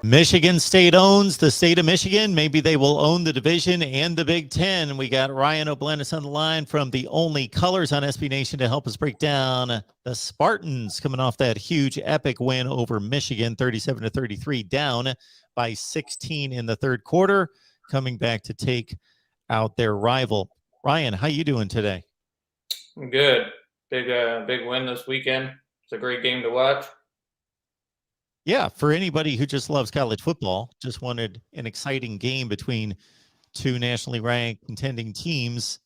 Michigan State owns the state of Michigan. Maybe they will own the division and the Big Ten. We got Ryan O'Blennis on the line from the Only Colors on SB Nation to help us break down the Spartans coming off that huge epic win over Michigan, 37-33, down by 16 in the third quarter, coming back to take out their rival. Ryan, how you doing today? Good. Big win this weekend. It's a great game to watch. Yeah, for anybody who just loves college football, just wanted an exciting game between two nationally ranked contending teams,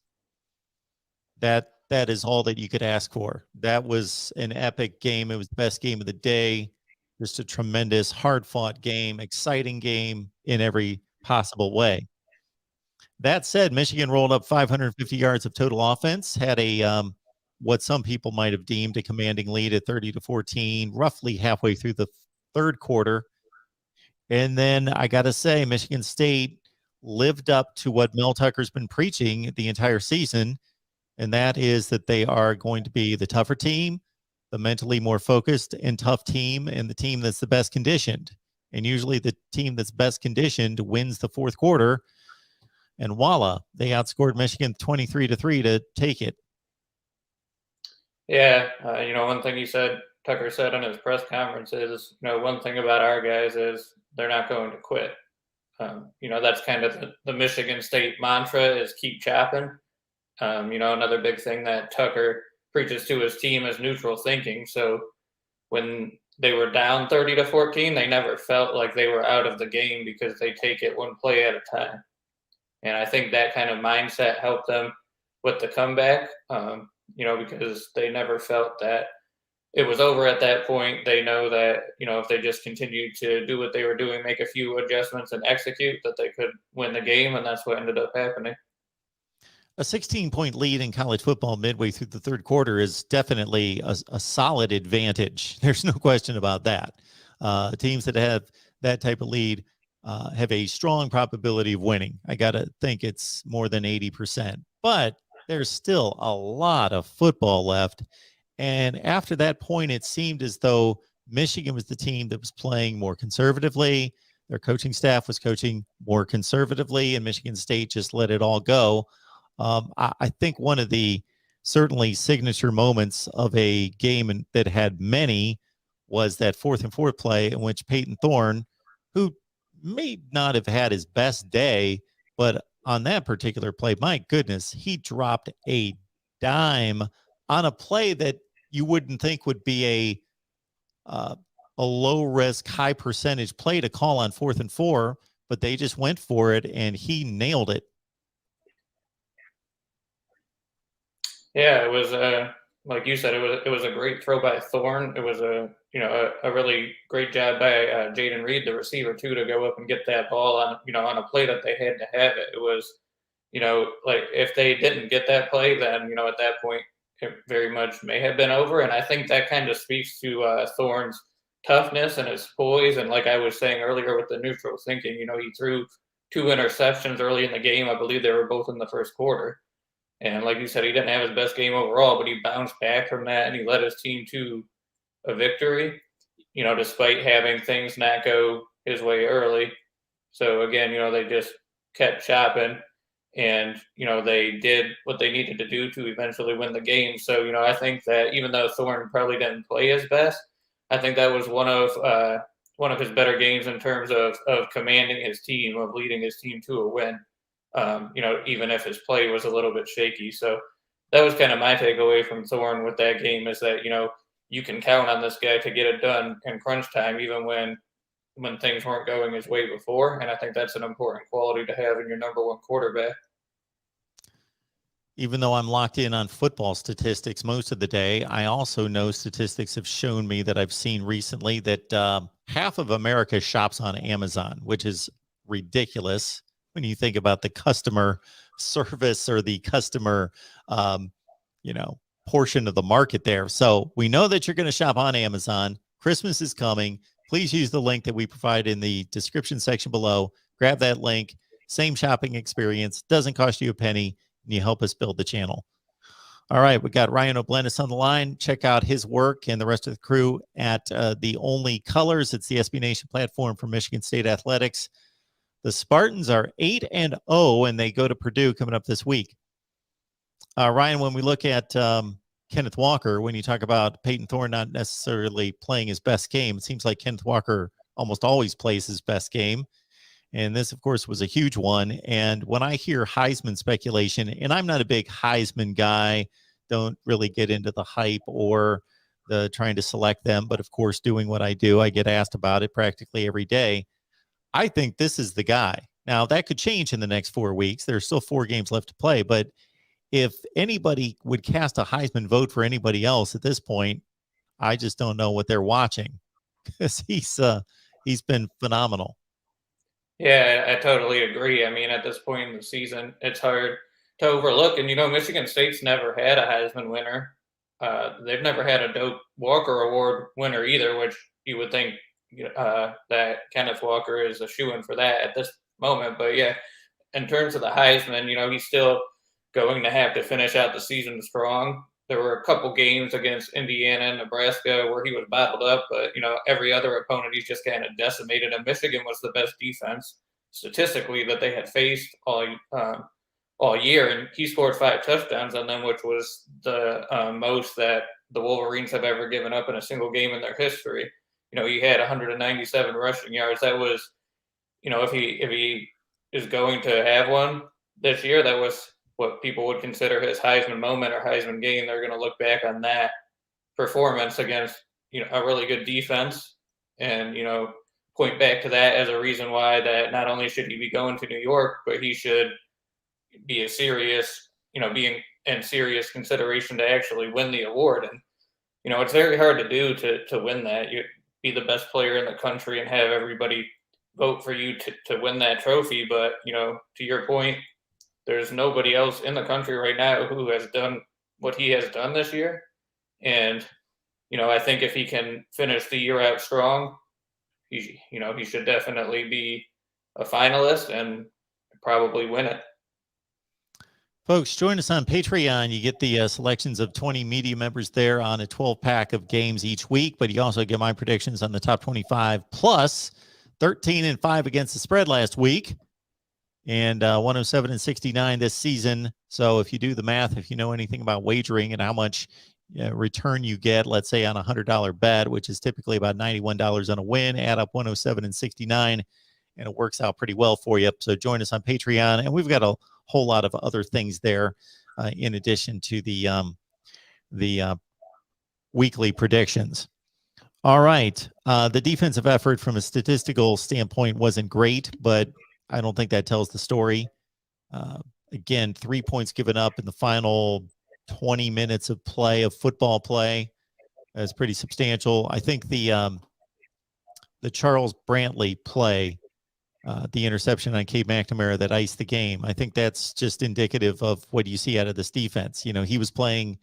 that is all that you could ask for. That was an epic game. It was the best game of the day. Just a tremendous, hard-fought game, exciting game in every possible way. That said, Michigan rolled up 550 yards of total offense, had a what some people might have deemed a commanding lead at 30-14, roughly halfway through the third quarter. And then I got to say, Michigan State lived up to what Mel Tucker's been preaching the entire season, and that is that they are going to be the tougher team, the mentally more focused and tough team, and the team that's the best conditioned. And usually the team that's best conditioned wins the fourth quarter. And voila, they outscored Michigan 23-3 to take it. Yeah, one thing Tucker said in his press conference is, one thing about our guys is they're not going to quit. That's kind of the Michigan State mantra is keep chopping. Another big thing that Tucker preaches to his team is neutral thinking. So when they were down 30-14, they never felt like they were out of the game because they take it one play at a time. And I think that kind of mindset helped them with the comeback, because they never felt that it was over at that point. They know that, if they just continued to do what they were doing, make a few adjustments and execute, that they could win the game. And that's what ended up happening. A 16-point lead in college football midway through the third quarter is definitely a solid advantage. There's no question about that. Teams that have that type of lead have a strong probability of winning. I got to think it's more than 80%. But there's still a lot of football left. And after that point, it seemed as though Michigan was the team that was playing more conservatively. Their coaching staff was coaching more conservatively, and Michigan State just let it all go. I think one of the certainly signature moments of a game that had many was that 4th and 4 play in which Peyton Thorne, who may not have had his best day, but on that particular play, my goodness, he dropped a dime on a play that you wouldn't think would be a low risk, high percentage play to call on 4th and 4, but they just went for it and he nailed it. Yeah, it was like you said, it was a great throw by Thorne. It was a really great job by Jaden Reed, the receiver, too, to go up and get that ball on on a play that they had to have it. It was, like if they didn't get that play, then at that point it very much may have been over. And I think that kind of speaks to Thorne's toughness and his poise. And like I was saying earlier with the neutral thinking, he threw 2 interceptions early in the game. I believe they were both in the first quarter. And like you said, he didn't have his best game overall, but he bounced back from that and he led his team to a victory, despite having things not go his way early. So again, they just kept chopping and, they did what they needed to do to eventually win the game. So, I think that even though Thorne probably didn't play his best, I think that was one of his better games in terms of commanding his team, of leading his team to a win. Even if his play was a little bit shaky. So that was kind of my takeaway from Thorne with that game, is that, you can count on this guy to get it done in crunch time, even when things weren't going his way before. And I think that's an important quality to have in your number one quarterback. Even though I'm locked in on football statistics most of the day, I also know statistics have shown me that I've seen recently that half of America shops on Amazon, which is ridiculous when you think about the customer service or the customer, portion of the market there. So we know that you're going to shop on Amazon. Christmas is coming. Please use the link that we provide in the description section below. Grab that link. Same shopping experience. Doesn't cost you a penny, and you help us build the channel. All right, we got Ryan O'Blennis on the line. Check out his work and the rest of the crew at The Only Colors. It's the SB Nation platform for Michigan State athletics. The Spartans are 8-0, and they go to Purdue coming up this week. Ryan, when we look at Kenneth Walker, when you talk about Peyton Thorne not necessarily playing his best game, it seems like Kenneth Walker almost always plays his best game. And this, of course, was a huge one. And when I hear Heisman speculation, and I'm not a big Heisman guy, don't really get into the hype or the trying to select them. But of course, doing what I do, I get asked about it practically every day. I think this is the guy. Now, that could change in the next 4 weeks. There's still 4 games left to play. But if anybody would cast a Heisman vote for anybody else at this point, I just don't know what they're watching, because he's been phenomenal. Yeah, I totally agree. I mean, at this point in the season, it's hard to overlook. And, Michigan State's never had a Heisman winner. They've never had a Doak Walker Award winner either, which you would think that Kenneth Walker is a shoo-in for that at this moment. But, yeah, in terms of the Heisman, he's still going to have to finish out the season strong. There were a couple games against Indiana and Nebraska where he was battled up, but every other opponent he's just kind of decimated. And Michigan was the best defense statistically that they had faced all year, and he scored 5 touchdowns on them, which was the most that the Wolverines have ever given up in a single game in their history. He had 197 rushing yards. That was, if he is going to have one this year, that was what people would consider his Heisman moment or Heisman game. They're going to look back on that performance against, a really good defense and, point back to that as a reason why that not only should he be going to New York, but he should be a serious, being in serious consideration to actually win the award. And, it's very hard to do to win that. You be the best player in the country and have everybody vote for you to win that trophy. But, to your point, there's nobody else in the country right now who has done what he has done this year. And, I think if he can finish the year out strong, he should definitely be a finalist and probably win it. Folks, join us on Patreon. You get the selections of 20 media members there on a 12-pack of games each week, but you also get my predictions on the top 25, plus 13-5 against the spread last week, and 107-69 this season. So if you do the math, if you know anything about wagering and how much return you get, let's say on a $100 bet, which is typically about $91 on a win, add up 107-69, and it works out pretty well for you. So join us on Patreon, and we've got a whole lot of other things there in addition to the weekly predictions. All right. The defensive effort from a statistical standpoint wasn't great, but I don't think that tells the story. Again, 3 points given up in the final 20 minutes of play, of football play. That's pretty substantial. I think the Charles Brantley play, the interception on Cade McNamara that iced the game, I think that's just indicative of what you see out of this defense. He was playing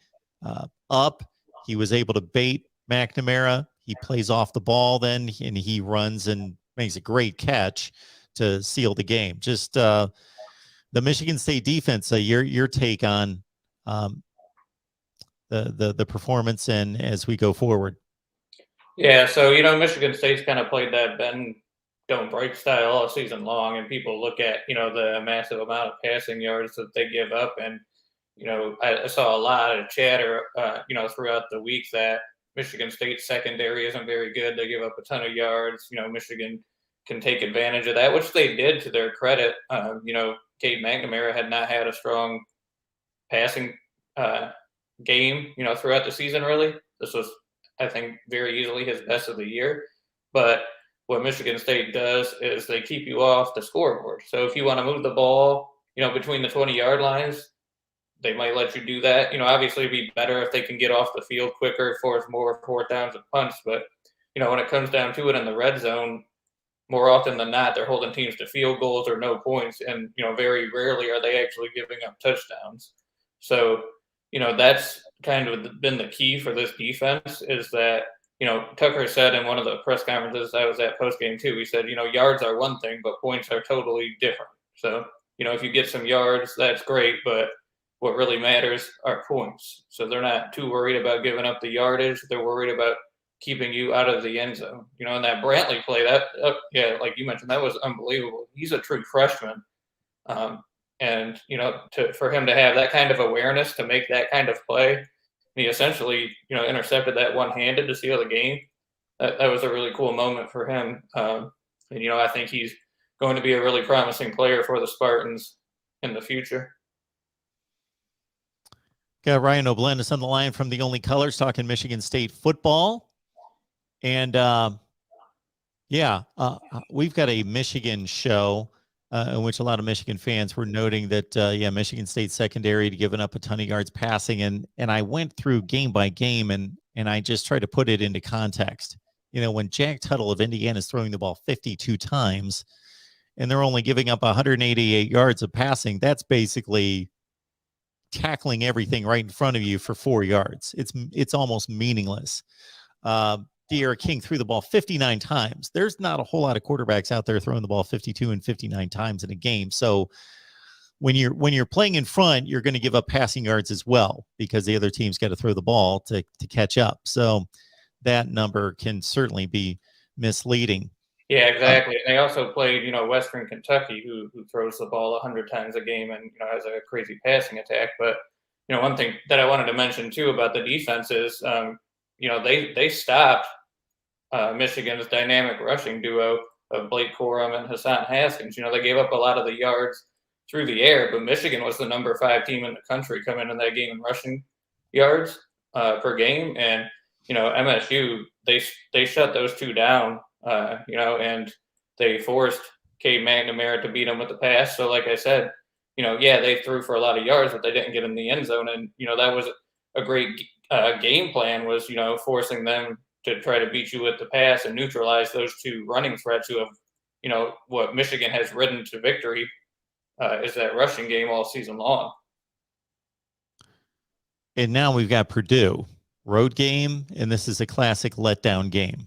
up. He was able to bait McNamara. He plays off the ball then, and he runs and makes a great catch to seal the game. Just the Michigan State defense, your take on the performance and as we go forward. Yeah, so Michigan State's kind of played that bend don't break style all season long, and people look at the massive amount of passing yards that they give up, and I saw a lot of chatter throughout the week that Michigan State's secondary isn't very good. They give up a ton of yards. Michigan can take advantage of that, which they did to their credit. Cade McNamara had not had a strong passing game, throughout the season, really. This was, I think, very easily his best of the year. But what Michigan State does is they keep you off the scoreboard. So if you want to move the ball, between the 20-yard lines, they might let you do that. Obviously it'd be better if they can get off the field quicker, force more fourth downs and punts. But, when it comes down to it in the red zone, more often than not, they're holding teams to field goals or no points. And, very rarely are they actually giving up touchdowns. So, that's kind of been the key for this defense is that, Tucker said in one of the press conferences I was at post-game too, he said, yards are one thing, but points are totally different. So, if you get some yards, that's great. But what really matters are points. So they're not too worried about giving up the yardage. They're worried about keeping you out of the end zone. And that Brantley play, yeah, like you mentioned, that was unbelievable. He's a true freshman. And for him to have that kind of awareness to make that kind of play, he essentially, intercepted that one-handed to seal the game. That was a really cool moment for him. And I think he's going to be a really promising player for the Spartans in the future. Got Ryan O'Blennis on the line from The Only Colors talking Michigan State football. And we've got a Michigan show in which a lot of Michigan fans were noting that, Michigan State secondary had given up a ton of yards passing. And I went through game by game and I just tried to put it into context. When Jack Tuttle of Indiana is throwing the ball 52 times and they're only giving up 188 yards of passing, that's basically tackling everything right in front of you for 4 yards. It's almost meaningless. De'Ara King threw the ball 59 times. There's not a whole lot of quarterbacks out there throwing the ball 52 and 59 times in a game. So when you're playing in front, you're going to give up passing yards as well because the other team's got to throw the ball to catch up. So that number can certainly be misleading. Yeah, exactly. They also played, Western Kentucky, who throws the ball 100 times a game and has a crazy passing attack. But one thing that I wanted to mention too about the defense is, they stopped Michigan's dynamic rushing duo of Blake Corum and Hassan Haskins. They gave up a lot of the yards through the air, but Michigan was the number 5 team in the country coming in that game in rushing yards per game, and MSU they shut those two down. And they forced Cade McNamara to beat them with the pass. So, like I said, they threw for a lot of yards, but they didn't get in the end zone. And, that was a great game plan was, forcing them to try to beat you with the pass and neutralize those two running threats who have, what Michigan has ridden to victory is that rushing game all season long. And now we've got Purdue, road game, and this is a classic letdown game.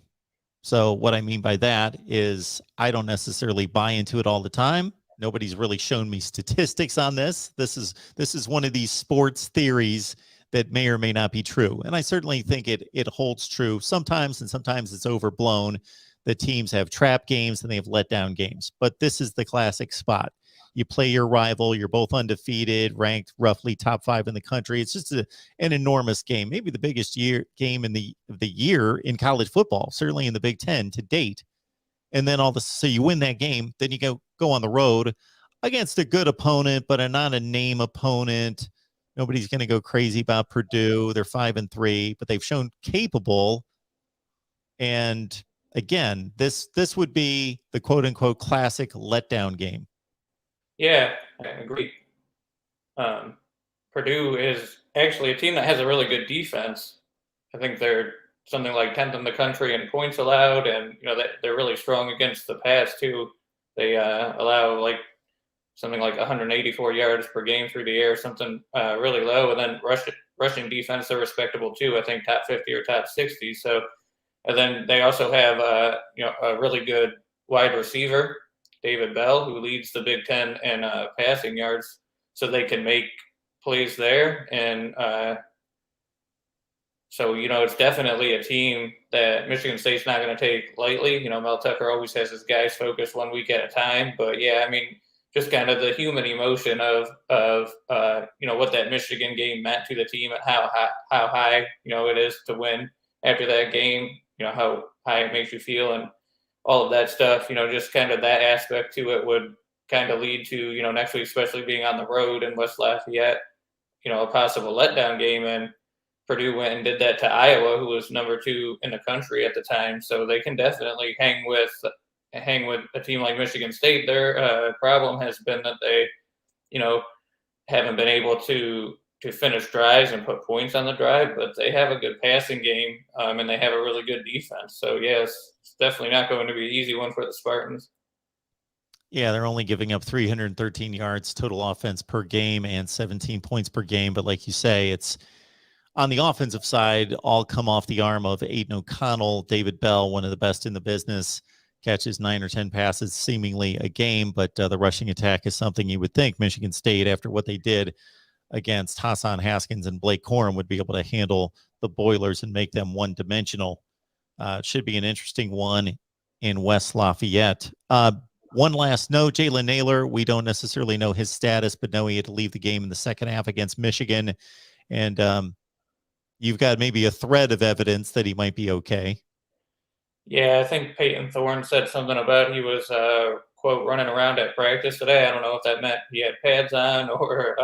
So what I mean by that is I don't necessarily buy into it all the time. Nobody's really shown me statistics on this. This is one of these sports theories that may or may not be true. And I certainly think it holds true sometimes, and sometimes it's overblown. The teams have trap games and they have letdown games. But this is the classic spot. You play your rival. You're both undefeated, ranked roughly top 5 in the country. It's just an enormous game, maybe the biggest game in the year in college football, certainly in the Big Ten to date. And then so you win that game, then you go on the road against a good opponent, but not a name opponent. Nobody's going to go crazy about Purdue. They're 5-3, but they've shown capable. And again, this would be the quote unquote classic letdown game. Yeah, I agree. Purdue is actually a team that has a really good defense. I think they're something like 10th in the country in points allowed, and they're really strong against the pass too. They allow something like 184 yards per game through the air, something really low, and then rushing defense they're respectable too. I think top 50 or top 60. So, and then they also have a really good wide receiver, David Bell, who leads the Big Ten in passing yards, so they can make plays there. And so, it's definitely a team that Michigan State's not going to take lightly. Mel Tucker always has his guys focused 1 week at a time. But, yeah, I mean, just kind of the human emotion of what that Michigan game meant to the team and how high, it is to win after that game, how high it makes you feel and all of that stuff, just kind of that aspect to it would kind of lead to, next week, especially being on the road in West Lafayette, a possible letdown game. And Purdue went and did that to Iowa, who was number 2 in the country at the time. So they can definitely hang with a team like Michigan State. Their problem has been that they, haven't been able to finish drives and put points on the drive, but they have a good passing game and they have a really good defense. So, yes, it's definitely not going to be an easy one for the Spartans. Yeah, they're only giving up 313 yards total offense per game and 17 points per game. But like you say, it's on the offensive side, all come off the arm of Aiden O'Connell. David Bell, one of the best in the business, catches 9 or 10 passes seemingly a game. But the rushing attack is something you would think Michigan State, after what they did against Hassan Haskins and Blake Corum would be able to handle the Boilers and make them one-dimensional. Should be an interesting one in West Lafayette. One last note, Jalen Naylor, we don't necessarily know his status, but know he had to leave the game in the second half against Michigan. And you've got maybe a thread of evidence that he might be okay. Yeah, I think Peyton Thorne said something about he was, quote, running around at practice today. I don't know if that meant he had pads on or,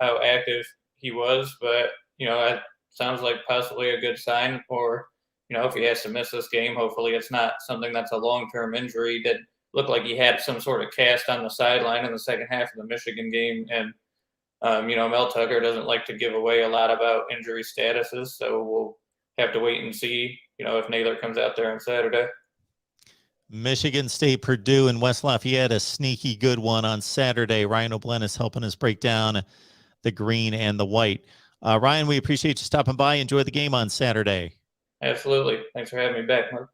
how active he was, but, it sounds like possibly a good sign. Or, if he has to miss this game, hopefully it's not something that's a long-term injury. That looked like he had some sort of cast on the sideline in the second half of the Michigan game. And, Mel Tucker doesn't like to give away a lot about injury statuses, so we'll have to wait and see, if Naylor comes out there on Saturday. Michigan State, Purdue, and West Lafayette, a sneaky good one on Saturday. Ryan O'Blennis helping us break down the green and the white. Ryan, we appreciate you stopping by. Enjoy the game on Saturday. Absolutely. Thanks for having me back, Mark.